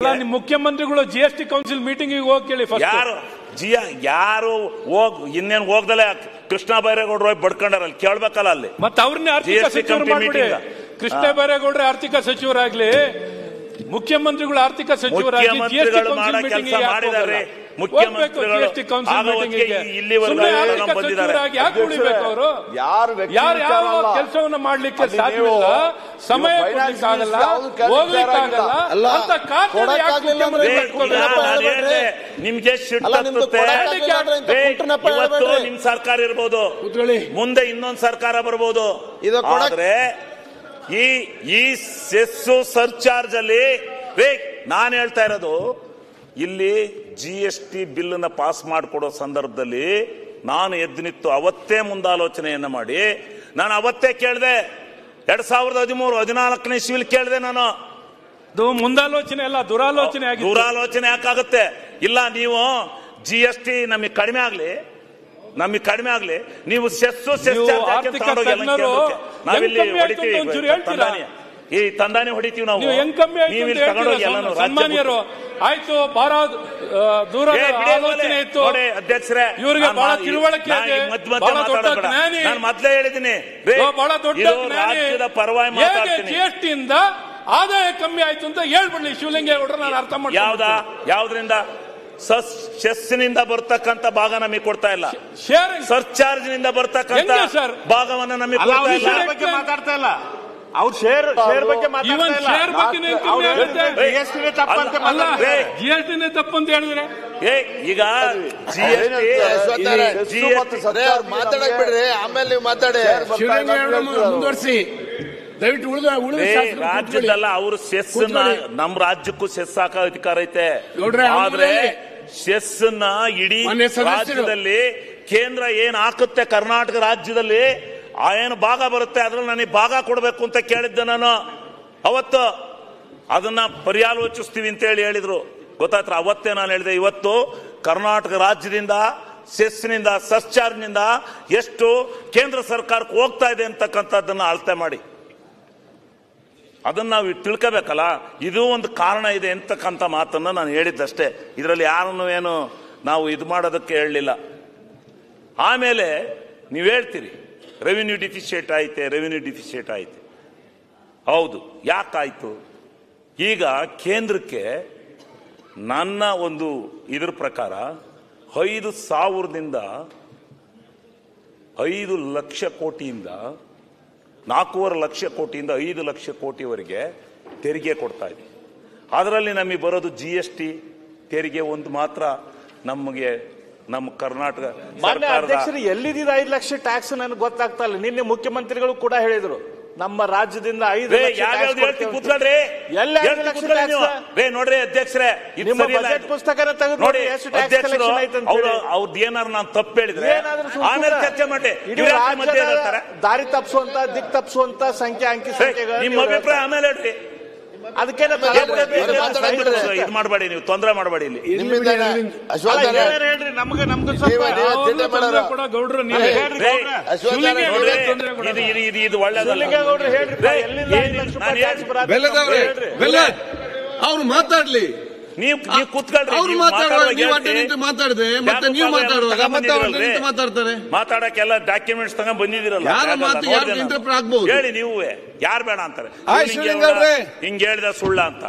ನಿಮ್ಮ ಮುಖ್ಯಮಂತ್ರಿಗಳು GST council meeting ಹೋಗಿ ಕೇಳಿ. ಯಾರು ಇನ್ನೇನು ಹೋಗ್ದಲೆ ಕೃಷ್ಣ ಬೈರೇಗೌಡರು ಹೋಗಿ ಬಡ್ಕೊಂಡಾರಲ್ಲಿ ಕೇಳ್ಬೇಕಲ್ಲ ಅಲ್ಲಿ. ಮತ್ತೆ ಅವ್ರನ್ನೇ ಆರ್ಥಿಕ ಸಚಿವರು ಮಾಡ್ಬಿಡಿ. ಕೃಷ್ಣ ಬೈರೇಗೌಡ್ರೆ ಆರ್ಥಿಕ ಸಚಿವರಾಗ್ಲಿ, ಮುಖ್ಯಮಂತ್ರಿಗಳು ಆರ್ಥಿಕ ಸಚಿವರಾಗಿ ಜಿಎಸ್ಟಿ ಕೌನ್ಸಿಲ್ ಮೀಟಿಂಗ್ ಮಾಡಿದ್ದಾರೆ. ಜಿಎಸ್ಟಿ ಕೌನ್ಸಿಲ್ ಮೀಟಿಂಗ್ ಯಾಕೆ ಉಳಿಬೇಕು? ಅವರು ಯಾರು ಕೆಲಸವನ್ನ ಮಾಡ್ಲಿಕ್ಕೆ ಸಾಧ್ಯವಿಲ್ಲ, ಸಮಯ ಕೊಡ್ಲಿಕ್ಕಾಗಲ್ಲ, ಹೋಗ್ಲಿಕ್ಕಾಗಲ್ಲ ಅಂತ ನಿಮ್ಗೆ ನಿಮ್ ಸರ್ಕಾರ ಇರ್ಬೋದು, ಮುಂದೆ ಇನ್ನೊಂದು ಸರ್ಕಾರ ಬರ್ಬೋದು. ಆದ್ರೆ ಈ ಸೆಸ್ಸು ಸರ್ಚಾರ್ಜ್ ಅಲ್ಲಿ ನಾನು ಹೇಳ್ತಾ ಇರೋದು, ಇಲ್ಲಿ ಜಿಎಸ್ಟಿ ಬಿಲ್ ನ ಪಾಸ್ ಮಾಡಿಕೊಡೋ ಸಂದರ್ಭದಲ್ಲಿ ನಾನು ಎದ್ದು ನಿಂತು ಅವತ್ತೇ ಮುಂದಾಲೋಚನೆಯನ್ನ ಮಾಡಿ ನಾನು ಅವತ್ತೇ ಕೇಳಿದೆ. 2013-14 ಇಸ್ವಿಲಿ ಕೇಳಿದೆ ನಾನು. ಮುಂದಾಲೋಚನೆ ಅಲ್ಲ, ದುರಾಲೋಚನೆ ಆಗಿದೆ. ದುರಾಲೋಚನೆ ಯಾಕಾಗುತ್ತೆ? ಇಲ್ಲ, ನೀವು ಜಿಎಸ್ಟಿ ನಮಗೆ ಕಡಿಮೆ ಆಗ್ಲಿ ನೀವು ಸೆಸ್ಸು ಈ ತಂದಾನೆ ಹೊಡಿತೀವಿ ನಾವು. ಸನ್ಮಾನ್ಯರು ಆಯ್ತು, ಬಹಳ ದೂರ ಆಲೋಚನೆ ಇತ್ತು ಅಧ್ಯಕ್ಷರೇ, ಇವರಿಗೆ ಬಹಳ ತಿಳುವಳಿಕೆ ಇದೆ, ನಾನು ಮೊದಲೇ ಹೇಳಿದ್ದೀನಿ ಬಹಳ ದೊಡ್ಡ ರಾಜ್ಯದ ಪರವಾಗಿ ಮಾತಾಡ್ತೀನಿ. ಜಿಎಸ್ಟಿ ಇಂದ ಆದಾಯ ಕಮ್ಮಿ ಆಯ್ತು ಅಂತ ಹೇಳ್ಬಿಡ್ಲಿ ಶಿವಲಿಂಗೇಗೌಡರು, ನಾನು ಅರ್ಥ ಮಾಡಿ. ಯಾವ್ದ್ರಿಂದ? ಸೆಸ್ನಿಂದ ಬರ್ತಕ್ಕಂಥ ಭಾಗ ನಮಗೆ ಕೊಡ್ತಾ ಇಲ್ಲ, ಸರ್ಚಾರ್ಜ್ ನಿಂದ ಬರ್ತಕ್ಕಂಥ ಭಾಗವನ್ನ ನಮಗೆ ಕೊಡ್ತಾ ಇಲ್ಲ. ಮಾತಾಡ್ತಾ ಇಲ್ಲ ಅವ್ರು ಶೇರ್ ಬಗ್ಗೆ ಜಿಎಸ್ಟಿನೇ ತಪ್ಪು ಅಂತ ಹೇಳಿದ್ರೆ ಈಗ ಮಾತಾಡಕ್ ಬಿಡ್ರಿ, ಆಮೇಲೆ ನೀವು ಮಾತಾಡಿ. ಮುಂದುವರಿಸಿ ದಯವಿಟ್ಟು. ರಾಜ್ಯದಲ್ಲ ಅವರು ಸೆಸ್ ನಮ್ ರಾಜ್ಯಕ್ಕೂ ಸೆಸ್ ಹಾಕೋ ಅಧಿಕಾರ ಐತೆ. ಆದ್ರೆ ಸೆಸ್ ನ ಇಡೀ ರಾಜ್ಯದಲ್ಲಿ ಕೇಂದ್ರ ಏನ್ ಹಾಕುತ್ತೆ, ಕರ್ನಾಟಕ ರಾಜ್ಯದಲ್ಲಿ ಏನು ಭಾಗ ಬರುತ್ತೆ ಅದ್ರಲ್ಲಿ ನನಗೆ ಭಾಗ ಕೊಡಬೇಕು ಅಂತ ಕೇಳಿದ್ದೆ ನಾನು ಅವತ್ತು. ಅದನ್ನ ಪರ್ಯಾಲೋಚಿಸ್ತೀವಿ ಅಂತ ಹೇಳಿದ್ರು, ಗೊತ್ತಾಯ್ತು. ಅವತ್ತೇ ನಾನು ಹೇಳಿದೆ, ಇವತ್ತು ಕರ್ನಾಟಕ ರಾಜ್ಯದಿಂದ ಸೆಸ್ನಿಂದ ಸರ್ಚಾರ್ಜ್ನಿಂದ ಎಷ್ಟು ಕೇಂದ್ರ ಸರ್ಕಾರಕ್ಕೆ ಹೋಗ್ತಾ ಇದೆ ಅಂತಕ್ಕಂಥದ್ದನ್ನ ಅಳತೆ ಮಾಡಿ ಅದನ್ನ ನಾವು ತಿಳ್ಕೋಬೇಕಲ್ಲ. ಇದು ಒಂದು ಕಾರಣ ಇದೆ ಅಂತಕ್ಕಂಥ ಮಾತನ್ನ ನಾನು ಹೇಳಿದ್ದಷ್ಟೇ. ಇದರಲ್ಲಿ ಯಾರನ್ನು ಏನು ನಾವು ಇದು ಮಾಡೋದಕ್ಕೆ ಹೇಳಲಿಲ್ಲ. ಆಮೇಲೆ ನೀವು ಹೇಳ್ತೀರಿ ರೆವಿನ್ಯೂ ಡಿಫಿಸಿಟ್ ಐತೆ. ಹೌದು, ಯಾಕಾಯ್ತು? ಈಗ ಕೇಂದ್ರಕ್ಕೆ ನನ್ನ ಒಂದು ಇದ್ರ ಪ್ರಕಾರ 5,000ದಿಂದ 5 ಲಕ್ಷ ಕೋಟಿಯಿಂದ 4.5 ಲಕ್ಷ ಕೋಟಿಯಿಂದ 5 ಲಕ್ಷ ಕೋಟಿವರೆಗೆ ತೆರಿಗೆ ಕೊಡ್ತಾ ಇದೆ. ಅದರಲ್ಲಿ ನಮಗೆ ಬರೋದು ಜಿಎಸ್ಟಿ ತೆರಿಗೆ ಒಂದು ಮಾತ್ರ. ನಮಗೆ ನಮ್ಮ ಕರ್ನಾಟಕ ಅಧ್ಯಕ್ಷರು ಎಲ್ಲಿದ್ದೀರ 5 ಲಕ್ಷ ಟ್ಯಾಕ್ಸ್ ನನಗೆ ಗೊತ್ತಾಗ್ತಾ ಇಲ್ಲ. ನಿನ್ನೆ ಮುಖ್ಯಮಂತ್ರಿಗಳು ಕೂಡ ಹೇಳಿದ್ರು, ನಮ್ಮ ರಾಜ್ಯದಿಂದ 5 ನೋಡ್ರಿ ಅಧ್ಯಕ್ಷರೇ, ಬಜೆಟ್ ಪುಸ್ತಕನ ತೆಗೆದು ನೋಡಿ ಎಷ್ಟು ಟ್ಯಾಕ್ಸ್ ಕಲೆಕ್ಷನ್ ಆಯ್ತು ಅಂತ. ಅವ್ರದ್ದು ಏನಾದ್ರು ನಾನು ತಪ್ಪು ಹೇಳಿದ್ರೆ ಆಮೇಲೆ ಚರ್ಚೆ ಮಾಡಿ. ದಾರಿ ತಪ್ಪಿಸುವಂತ, ದಿಕ್ ತಪ್ಪಿಸುವಂತ ಅಂಕಿ ಸಂಖ್ಯೆಗಳು ನಿಮ್ಮ ಅಭಿಪ್ರಾಯ ಆಮೇಲೆ ಹೇಳ್ರಿ. ಅದಕ್ಕೆ ಇದು ಮಾಡಬೇಡಿ, ನೀವು ತೊಂದರೆ ಮಾಡಬೇಡಿ. ಇಲ್ಲಿ ಹೇಳ್ರಿ, ನಮ್ಗೆ ಇದು ಒಳ್ಳೆದಲ್ಲ. ಅವ್ರು ಮಾತಾಡ್ಲಿ, ನೀವು ಕೂತ್ಕೊಳ್ರಿ. ಮಾತಾಡಿದೆ ಮತ್ತೆ ನೀವು ಮಾತಾಡುವಾಗ ಮಾತಾಡ್ತಾರೆ. ಮಾತಾಡಕ್ಕೆಲ್ಲ ಡಾಕ್ಯುಮೆಂಟ್ಸ್ ತಗೊಂಡ್ ಬಂದಿದ್ದೀರಲ್ಲ, ಆಗ್ಬಹುದು. ಹೇಳಿ ನೀವು ಯಾರು ಬೇಡ ಅಂತಾರೆ. ಹಿಂಗೆ ಹೇಳಿದ ಸುಳ್ಳ ಅಂತ.